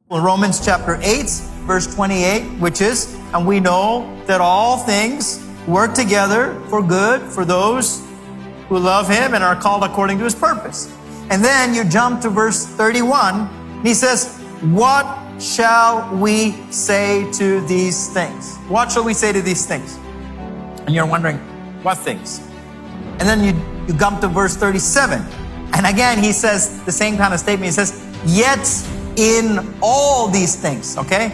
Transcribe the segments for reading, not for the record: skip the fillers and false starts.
Well, Romans chapter 8, verse 28, which is, and we know that all things work together for good for those who love Him and are called according to His purpose. And then you jump to verse 31, and he says, what shall we say to these things? What shall we say to these things? And you're wondering, what things? And then you jump to verse 37. And again, he says the same kind of statement. He says, yet in all these things, okay?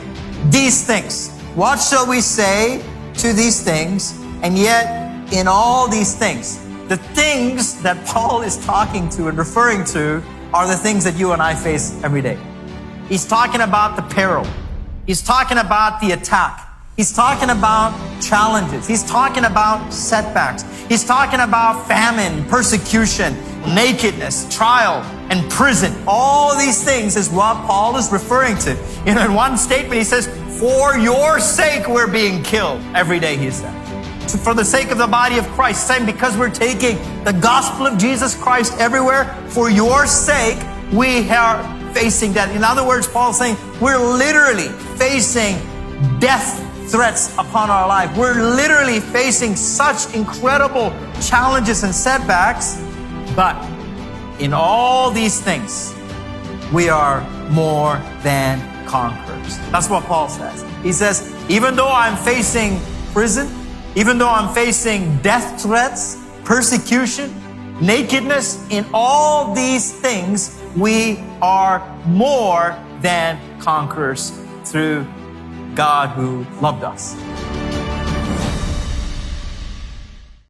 These things. What shall we say to these things? And yet in all these things. The things that Paul is talking to and referring to are the things that you and I face every day. He's talking about the peril. He's talking about the attack. He's talking about challenges. He's talking about setbacks. He's talking about famine, persecution, nakedness, trial, and prison. All these things is what Paul is referring to. You know, in one statement he says, for your sake we're being killed every day, he said. For the sake of the body of Christ, saying because we're taking the gospel of Jesus Christ everywhere, for your sake we are facing death. In other words, Paul's saying we're literally facing death threats upon our life. We're literally facing such incredible challenges and setbacks, but in all these things, we are more than conquerors. That's what Paul says. He says, even though I'm facing prison, even though I'm facing death threats, persecution, nakedness, in all these things, we are more than conquerors through God who loved us.